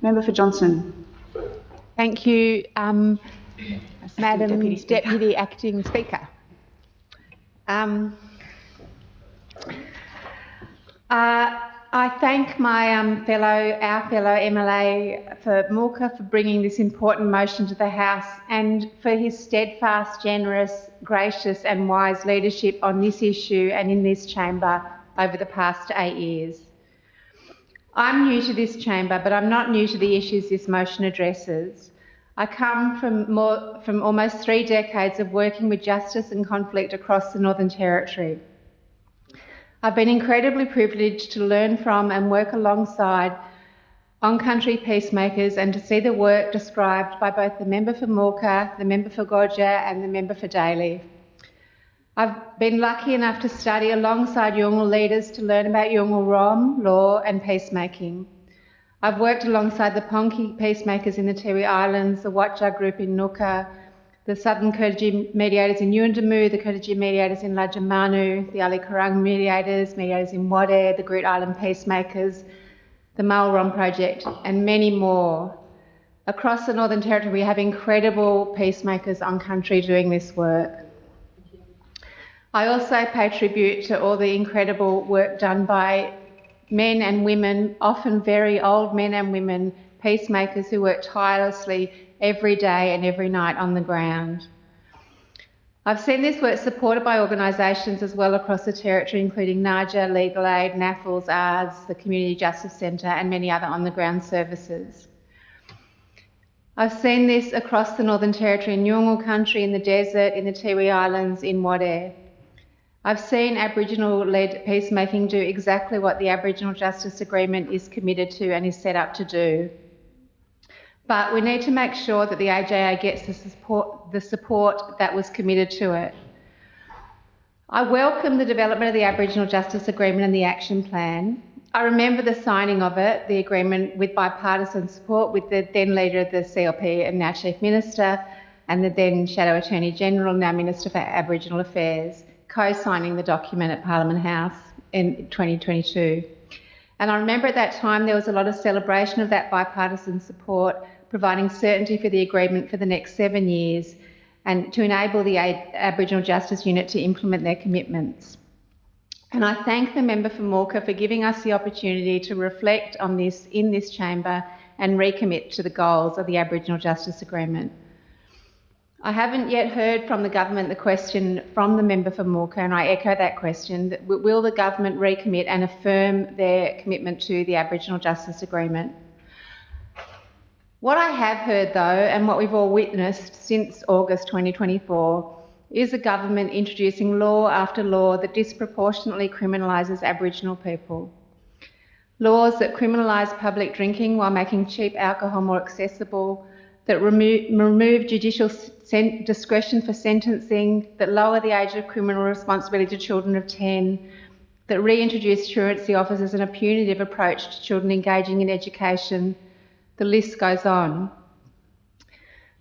Member for Johnson. Thank you, Madam Deputy Acting Speaker. I thank my our fellow MLA for Mulka for bringing this important motion to the House and for his steadfast, generous, gracious and wise leadership on this issue and in this chamber over the past 8 years. I'm new to this chamber, but I'm not new to the issues this motion addresses. I come from almost 3 decades of working with justice and conflict across the Northern Territory. I've been incredibly privileged to learn from and work alongside on-country peacemakers and to see the work described by both the member for Mulka, the member for Gordja and the member for Daly. I've been lucky enough to study alongside Yolngu leaders to learn about Yolngu Rom, law and peacemaking. I've worked alongside the Ponki peacemakers in the Tiwi Islands, the Watja group in Nuka, the Southern Kurdiji mediators in Yuendamu, the Kurdiji mediators in Lajamanu, the Ali Karang mediators in Wade, the Groote Island peacemakers, the Malrom project and many more. Across the Northern Territory we have incredible peacemakers on country doing this work. I also pay tribute to all the incredible work done by men and women, often very old men and women, peacemakers who work tirelessly every day and every night on the ground. I've seen this work supported by organisations as well across the Territory, including NAJA, Legal Aid, NAFLS, ARS, the Community Justice Centre and many other on-the-ground services. I've seen this across the Northern Territory in Yolngu country, in the desert, in the Tiwi Islands, in Wade. I've seen Aboriginal-led peacemaking do exactly what the Aboriginal Justice Agreement is committed to and is set up to do. But we need to make sure that the AJA gets the support that was committed to it. I welcome the development of the Aboriginal Justice Agreement and the Action Plan. I remember the signing of it, the agreement with bipartisan support with the then leader of the CLP and now Chief Minister and the then Shadow Attorney General, now Minister for Aboriginal Affairs, co-signing the document at Parliament House in 2022. And I remember at that time there was a lot of celebration of that bipartisan support, providing certainty for the agreement for the next 7 years and to enable the Aboriginal Justice Unit to implement their commitments. And I thank the member for Mulka for giving us the opportunity to reflect on this in this chamber and recommit to the goals of the Aboriginal Justice Agreement. I haven't yet heard from the government the question from the member for Mulka, and I echo that question, that will the government recommit and affirm their commitment to the Aboriginal Justice Agreement? What I have heard though, and what we've all witnessed since August 2024, is a government introducing law after law that disproportionately criminalises Aboriginal people. Laws that criminalise public drinking while making cheap alcohol more accessible, that remove judicial discretion for sentencing, that lower the age of criminal responsibility to children of 10, that reintroduce truancy offers as a punitive approach to children engaging in education. The list goes on.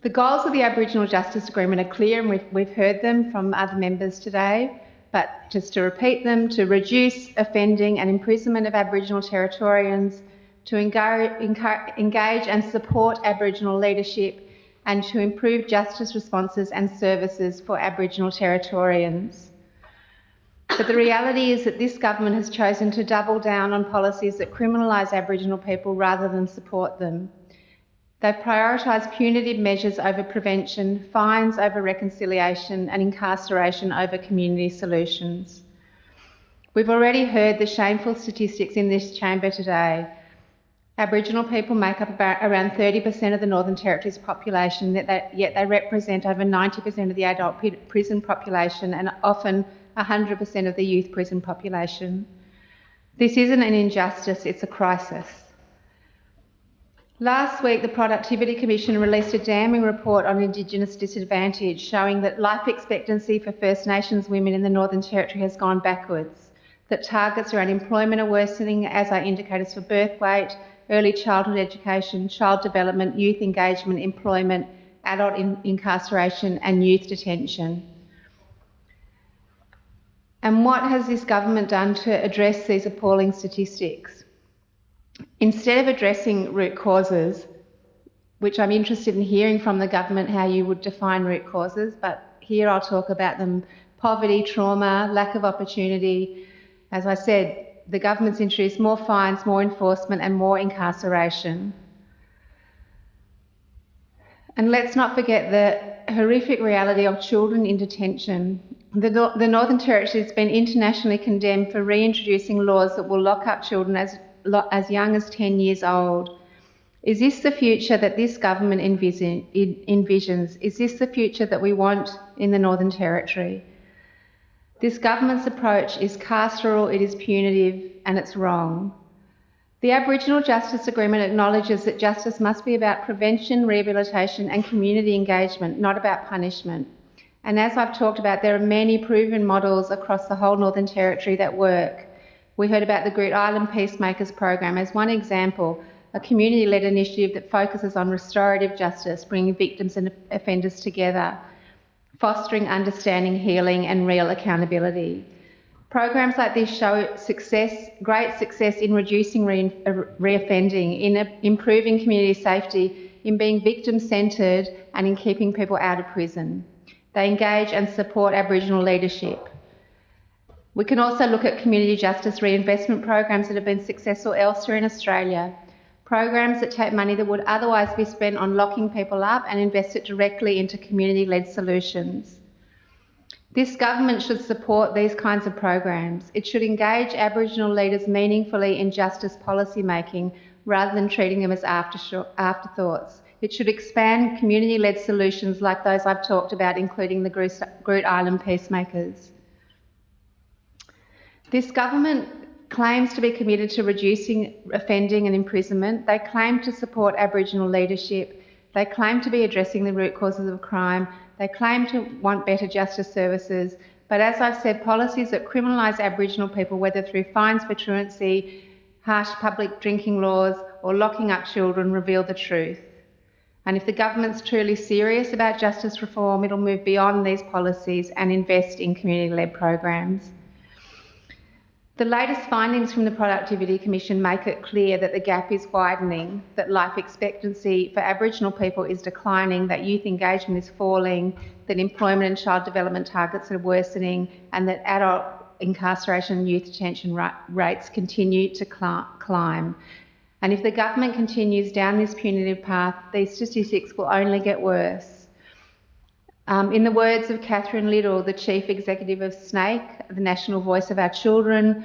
The goals of the Aboriginal Justice Agreement are clear and we've heard them from other members today, but just to repeat them, to reduce offending and imprisonment of Aboriginal Territorians, to engage and support Aboriginal leadership and to improve justice responses and services for Aboriginal Territorians. But the reality is that this government has chosen to double down on policies that criminalise Aboriginal people rather than support them. They've prioritised punitive measures over prevention, fines over reconciliation and incarceration over community solutions. We've already heard the shameful statistics in this chamber today. Aboriginal people make up around 30% of the Northern Territory's population, yet they represent over 90% of the adult prison population and often 100% of the youth prison population. This isn't an injustice, it's a crisis. Last week, the Productivity Commission released a damning report on Indigenous disadvantage, showing that life expectancy for First Nations women in the Northern Territory has gone backwards, that targets around employment are worsening, as are indicators for birth weight, early childhood education, child development, youth engagement, employment, adult incarceration and youth detention. And what has this government done to address these appalling statistics? Instead of addressing root causes, which I'm interested in hearing from the government how you would define root causes, but here I'll talk about them: poverty, trauma, lack of opportunity. As I said, the government's introduced more fines, more enforcement and more incarceration. And let's not forget the horrific reality of children in detention. The Northern Territory has been internationally condemned for reintroducing laws that will lock up children as young as 10 years old. Is this the future that this government envisions? Is this the future that we want in the Northern Territory? This government's approach is carceral, it is punitive, and it's wrong. The Aboriginal Justice Agreement acknowledges that justice must be about prevention, rehabilitation and community engagement, not about punishment. And as I've talked about, there are many proven models across the whole Northern Territory that work. We heard about the Groote Eylandt Peacemakers Program as one example, a community-led initiative that focuses on restorative justice, bringing victims and offenders together, fostering understanding, healing and real accountability. Programs like this show great success in reducing reoffending, in improving community safety, in being victim-centred and in keeping people out of prison. They engage and support Aboriginal leadership. We can also look at community justice reinvestment programs that have been successful elsewhere in Australia. Programs that take money that would otherwise be spent on locking people up and invest it directly into community-led solutions. This government should support these kinds of programs. It should engage Aboriginal leaders meaningfully in justice policy making rather than treating them as afterthoughts. It should expand community-led solutions like those I've talked about, including the Groote Eylandt Peacemakers. This government claims to be committed to reducing offending and imprisonment. They claim to support Aboriginal leadership. They claim to be addressing the root causes of crime. They claim to want better justice services. But as I've said, policies that criminalise Aboriginal people, whether through fines for truancy, harsh public drinking laws or locking up children, reveal the truth. And if the government's truly serious about justice reform, it'll move beyond these policies and invest in community-led programs. The latest findings from the Productivity Commission make it clear that the gap is widening, that life expectancy for Aboriginal people is declining, that youth engagement is falling, that employment and child development targets are worsening, and that adult incarceration and youth detention rates continue to climb. And if the government continues down this punitive path, these statistics will only get worse. In the words of Catherine Little, the Chief Executive of SNAKE, the National Voice of Our Children,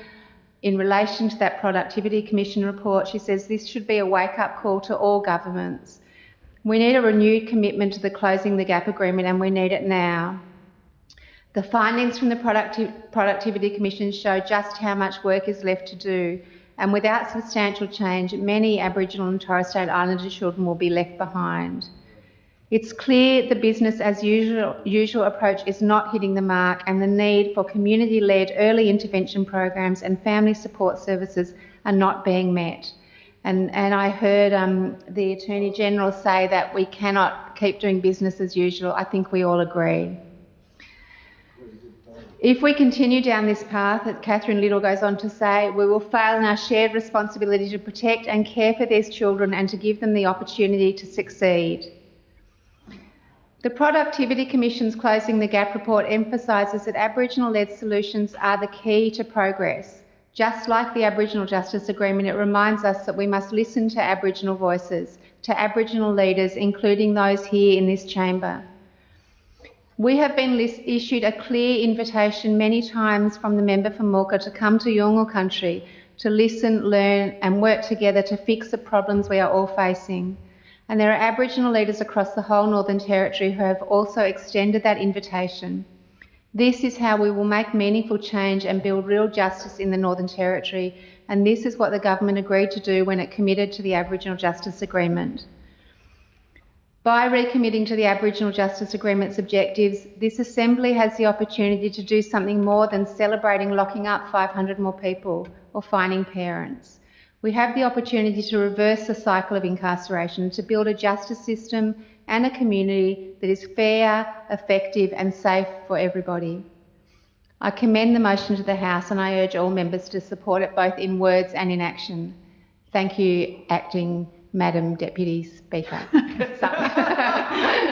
in relation to that Productivity Commission report, she says this should be a wake-up call to all governments. We need a renewed commitment to the Closing the Gap agreement, and we need it now. The findings from the Productivity Commission show just how much work is left to do, and without substantial change, many Aboriginal and Torres Strait Islander children will be left behind. It's clear the business as usual approach is not hitting the mark, and the need for community-led early intervention programs and family support services are not being met. And I heard the Attorney General say that we cannot keep doing business as usual. I think we all agree. If we continue down this path, as Catherine Little goes on to say, we will fail in our shared responsibility to protect and care for these children and to give them the opportunity to succeed. The Productivity Commission's Closing the Gap report emphasises that Aboriginal-led solutions are the key to progress. Just like the Aboriginal Justice Agreement, it reminds us that we must listen to Aboriginal voices, to Aboriginal leaders, including those here in this chamber. We have been issued a clear invitation many times from the member for Mooka to come to Yolngu country, to listen, learn and work together to fix the problems we are all facing. And there are Aboriginal leaders across the whole Northern Territory who have also extended that invitation. This is how we will make meaningful change and build real justice in the Northern Territory, and this is what the government agreed to do when it committed to the Aboriginal Justice Agreement. By recommitting to the Aboriginal Justice Agreement's objectives, this Assembly has the opportunity to do something more than celebrating locking up 500 more people or fining parents. We have the opportunity to reverse the cycle of incarceration, to build a justice system and a community that is fair, effective and safe for everybody. I commend the motion to the House and I urge all members to support it both in words and in action. Thank you, Acting Madam Deputy Speaker.